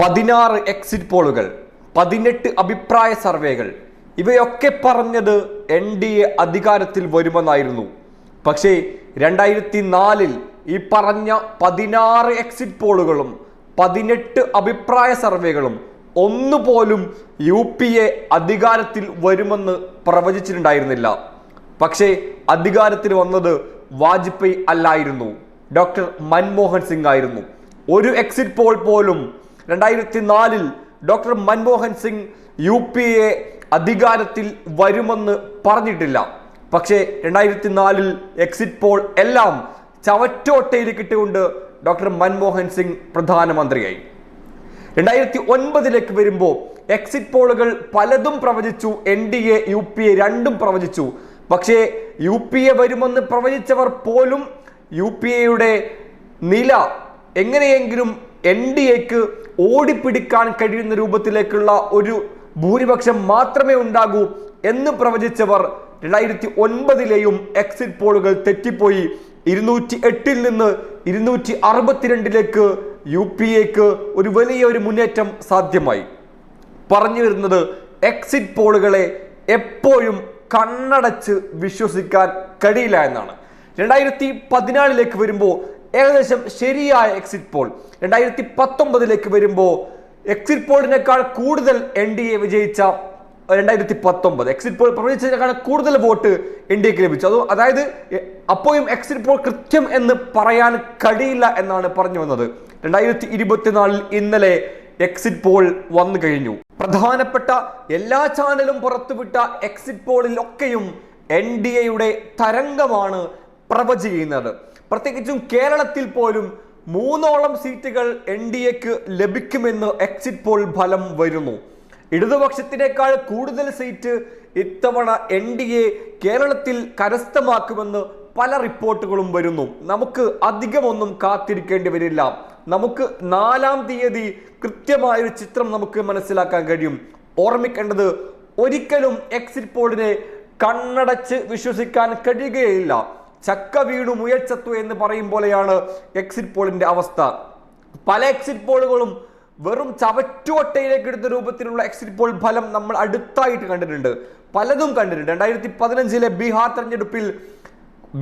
16 exit പോളുകൾ, 18 അഭിപ്രായ സർവേകൾ, ഇവയൊക്കെ പറഞ്ഞത് NDA അധികാരത്തിൽ വരുമെന്നായിരുന്നു. പക്ഷേ 2004 ഈ പറഞ്ഞ 16 എക്സിറ്റ് പോളുകളും 18 അഭിപ്രായ സർവേകളും ഒന്നുപോലും UPA അധികാരത്തിൽ വരുമെന്ന് പ്രവചിച്ചിട്ടുണ്ടായിരുന്നില്ല. പക്ഷേ അധികാരത്തിൽ വന്നത് വാജ്പേയി അല്ലായിരുന്നു, ഡോക്ടർ മൻമോഹൻ സിംഗ് ആയിരുന്നു. ഒരു എക്സിറ്റ് പോൾ പോലും 2004 ഡോക്ടർ മൻമോഹൻ സിംഗ് UPA അധികാരത്തിൽ വരുമെന്ന് പറഞ്ഞിട്ടില്ല. പക്ഷേ 2004 എക്സിറ്റ് പോൾ എല്ലാം ചവറ്റോട്ടയിൽ കിട്ടിക്കൊണ്ട് ഡോക്ടർ മൻമോഹൻ സിംഗ് പ്രധാനമന്ത്രിയായി. 2009 വരുമ്പോൾ എക്സിറ്റ് പോളുകൾ പലതും പ്രവചിച്ചു, NDA UPA രണ്ടും പ്രവചിച്ചു. പക്ഷേ UPA വരുമെന്ന് പ്രവചിച്ചവർ പോലും UPAയുടെ നില എങ്ങനെയെങ്കിലും NDAക്ക് ഓടിപ്പിടിക്കാൻ കഴിയുന്ന രൂപത്തിലേക്കുള്ള ഒരു ഭൂരിപക്ഷം മാത്രമേ ഉണ്ടാകൂ എന്ന് പ്രവചിച്ചവർ 2009 എക്സിറ്റ് പോളുകൾ തെറ്റിപ്പോയി. 208 നിന്ന് 262 UPAക്ക് ഒരു വലിയൊരു മുന്നേറ്റം സാധ്യമായി. പറഞ്ഞു വരുന്നത് എക്സിറ്റ് പോളുകളെ എപ്പോഴും കണ്ണടച്ച് വിശ്വസിക്കാൻ കഴിയില്ല എന്നാണ്. 2014 വരുമ്പോൾ ഏകദേശം ശരിയായ എക്സിറ്റ് പോൾ, 2019 വരുമ്പോൾ എക്സിറ്റ് പോളിനേക്കാൾ കൂടുതൽ NDA വിജയിച്ച 2019 എക്സിറ്റ് പോൾ പ്രവചിച്ചതിനേക്കാൾ കൂടുതൽ വോട്ട് NDAക്ക് ലഭിച്ചു. അതായത് അപ്പോഴും എക്സിറ്റ് പോൾ കൃത്യം എന്ന് പറയാൻ കഴിയില്ല എന്നാണ് പറഞ്ഞു വന്നത്. 2024 ഇന്നലെ എക്സിറ്റ് പോൾ വന്നു കഴിഞ്ഞു. പ്രധാനപ്പെട്ട എല്ലാ ചാനലും പുറത്തുവിട്ട എക്സിറ്റ് പോളിലൊക്കെയും NDAയുടെ തരംഗമാണ് പ്രവചിക്കുന്നത്. പ്രത്യേകിച്ചും കേരളത്തിൽ പോലും 3ഓളം സീറ്റുകൾ NDAക്ക് ലഭിക്കുമെന്ന് എക്സിറ്റ് പോൾ ഫലം വരുന്നു. ഇടതുപക്ഷത്തിനേക്കാൾ കൂടുതൽ സീറ്റ് ഇത്തവണ NDA കേരളത്തിൽ കരസ്ഥമാക്കുമെന്ന് പല റിപ്പോർട്ടുകളും വരുന്നു. നമുക്ക് അധികമൊന്നും കാത്തിരിക്കേണ്ടി വരില്ല. നമുക്ക് 4-ാം തീയതി കൃത്യമായൊരു ചിത്രം നമുക്ക് മനസ്സിലാക്കാൻ കഴിയും. ഓർമ്മിക്കേണ്ടത്, ഒരിക്കലും എക്സിറ്റ് പോളിനെ കണ്ണടച്ച് വിശ്വസിക്കാൻ കഴിയുകയില്ല. ചക്ക വീണു മുയൽ ചത്തു എന്ന് പറയും പോലെയാണ് എക്സിറ്റ് പോളിന്റെ അവസ്ഥ. പല എക്സിറ്റ് പോളുകളും വെറും ചവറ്റുകൊട്ടയിലേക്ക് എടുത്ത രൂപത്തിലുള്ള എക്സിറ്റ് പോൾ ഫലം നമ്മൾ അടുത്തായിട്ട് കണ്ടിട്ടുണ്ട്, പലതും കണ്ടിട്ടുണ്ട്. 2015 ബീഹാർ തെരഞ്ഞെടുപ്പിൽ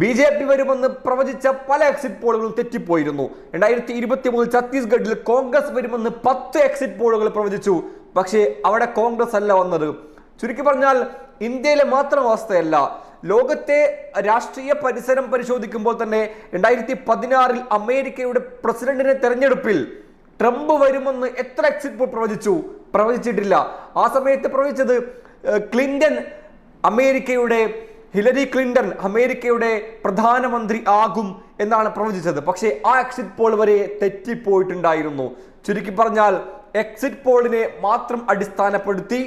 BJP വരുമെന്ന് പ്രവചിച്ച പല എക്സിറ്റ് പോളുകളും തെറ്റിപ്പോയിരുന്നു. 2023 ഛത്തീസ്ഗഡിൽ കോൺഗ്രസ് വരുമെന്ന് 10 എക്സിറ്റ് പോളുകൾ പ്രവചിച്ചു. പക്ഷേ അവിടെ കോൺഗ്രസ് അല്ല വന്നത്. ചുരുക്കി പറഞ്ഞാൽ ഇന്ത്യയിലെ മാത്രം അവസ്ഥയല്ല, ലോകത്തെ രാഷ്ട്രീയ പരിസരം പരിശോധിക്കുമ്പോൾ തന്നെ 2016 അമേരിക്കയുടെ പ്രസിഡന്റിനെ തെരഞ്ഞെടുപ്പിൽ ട്രംപ് വരുമെന്ന് എത്ര എക്സിറ്റ് പോൾ പ്രവചിച്ചിട്ടില്ല. ആ സമയത്ത് പ്രവചിച്ചത് ഹിലരി ക്ലിന്റൺ അമേരിക്കയുടെ പ്രധാനമന്ത്രി ആകും എന്നാണ് പ്രവചിച്ചത്. പക്ഷേ ആ എക്സിറ്റ് പോൾ വരെ തെറ്റിപ്പോയിട്ടുണ്ടായിരുന്നു. ചുരുക്കി പറഞ്ഞാൽ എക്സിറ്റ് പോളിനെ മാത്രം അടിസ്ഥാനപ്പെടുത്തി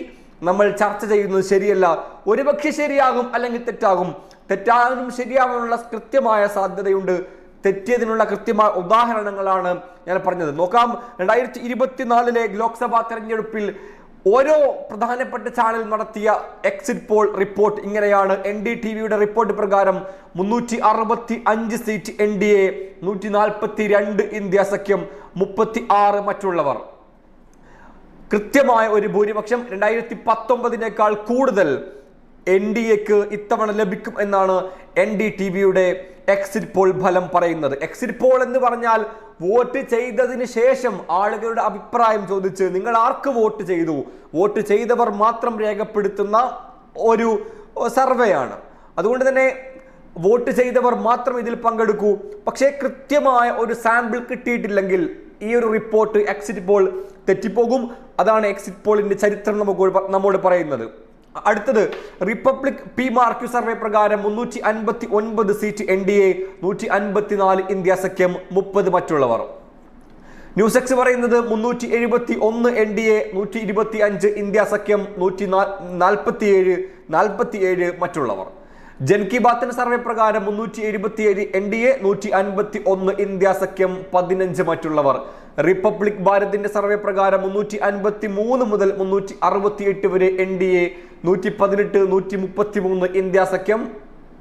നമ്മൾ ചർച്ച ചെയ്യുന്നത് ശരിയല്ല. ഒരുപക്ഷെ ശരിയാകും, അല്ലെങ്കിൽ തെറ്റാകും. തെറ്റാനും ശരിയാകാനുള്ള കൃത്യമായ സാധ്യതയുണ്ട്. തെറ്റിയതിനുള്ള കൃത്യമായ ഉദാഹരണങ്ങളാണ് ഞാൻ പറഞ്ഞത്. നോക്കാം, 2024 ലോക്സഭാ തെരഞ്ഞെടുപ്പിൽ ഓരോ പ്രധാനപ്പെട്ട ചാനൽ നടത്തിയ എക്സിറ്റ് പോൾ റിപ്പോർട്ട് ഇങ്ങനെയാണ്. NDTVയുടെ റിപ്പോർട്ട് പ്രകാരം 365 സീറ്റ് NDA, 142 ഇന്ത്യ സഖ്യം, 36 മറ്റുള്ളവർ. കൃത്യമായ ഒരു ഭൂരിപക്ഷം 2019 കൂടുതൽ NDAക്ക് ഇത്തവണ ലഭിക്കും എന്നാണ് NDTVയുടെ എക്സിറ്റ് പോൾ ഫലം പറയുന്നത്. എക്സിറ്റ് പോൾ എന്ന് പറഞ്ഞാൽ വോട്ട് ചെയ്തതിന് ശേഷം ആളുകളുടെ അഭിപ്രായം ചോദിച്ച് നിങ്ങൾ ആർക്ക് വോട്ട് ചെയ്തു, വോട്ട് ചെയ്തവർ മാത്രം രേഖപ്പെടുത്തുന്ന ഒരു സർവേയാണ്. അതുകൊണ്ട് തന്നെ വോട്ട് ചെയ്തവർ മാത്രം ഇതിൽ പങ്കെടുക്കൂ. പക്ഷേ കൃത്യമായ ഒരു സാമ്പിൾ കിട്ടിയിട്ടില്ലെങ്കിൽ ഈ ഒരു റിപ്പോർട്ട് എക്സിറ്റ് പോൾ തെറ്റിപ്പോകും. അതാണ് എക്സിറ്റ് പോളിന്റെ ചരിത്രം നമ്മോട് പറയുന്നത്. അടുത്തത് റിപ്പബ്ലിക് PMarq സർവേ പ്രകാരം 359 സീറ്റ് NDA, 154 ഇന്ത്യ സഖ്യം, 30 മറ്റുള്ളവർ. ന്യൂസ് എക്സ് പറയുന്നത് 371 NDA, 125 ഇന്ത്യ സഖ്യം, 147 മറ്റുള്ളവർ. ജൻ കി ബാത്തിന്റെ സർവേ പ്രകാരം 377 NDA, 151 ഇന്ത്യ സഖ്യം, 15 മറ്റുള്ളവർ. റിപ്പബ്ലിക് ഭാരതിന്റെ സർവേ പ്രകാരം 353 മുതൽ 368 വരെ NDA, 118 133 ഇന്ത്യ സഖ്യം,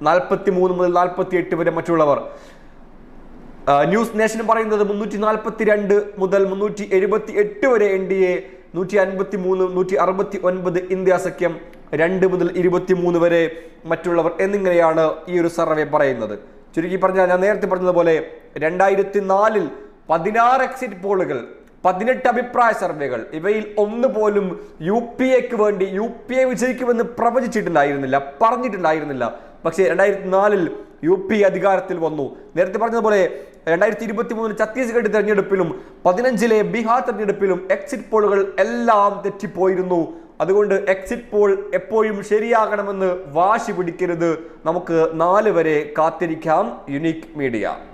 43 മുതൽ 48 വരെ മറ്റുള്ളവർ. ന്യൂസ് നേഷൻ പറയുന്നത് 342 മുതൽ 378 വരെ NDA, 153, 169 ഇന്ത്യ സഖ്യം, 2 മുതൽ 23 വരെ മറ്റുള്ളവർ എന്നിങ്ങനെയാണ് ഈ ഒരു സർവേ പറയുന്നത്. ചുരുക്കി പറഞ്ഞാൽ ഞാൻ നേരത്തെ പറഞ്ഞതുപോലെ 2004 16 എക്സിറ്റ് പോളുകൾ, 18 അഭിപ്രായ സർവേകൾ, ഇവയിൽ ഒന്നുപോലും UPAക്ക് വേണ്ടി UPA വിജയിക്കുമെന്ന് പ്രവചിച്ചിട്ടുണ്ടായിരുന്നില്ല, പറഞ്ഞിട്ടുണ്ടായിരുന്നില്ല. പക്ഷേ 2004 UPA അധികാരത്തിൽ വന്നു. നേരത്തെ പറഞ്ഞതുപോലെ 2023 ഛത്തീസ്ഗഡ് തെരഞ്ഞെടുപ്പിലും 15 ബീഹാർ തെരഞ്ഞെടുപ്പിലും എക്സിറ്റ് പോളുകൾ എല്ലാം തെറ്റിപ്പോയിരുന്നു. അതുകൊണ്ട് എക്സിറ്റ് പോൾ എപ്പോഴും ശരിയാകണമെന്ന് വാശി പിടിക്കരുത്. നമുക്ക് 4 വരെ കാത്തിരിക്കാം. Unique media.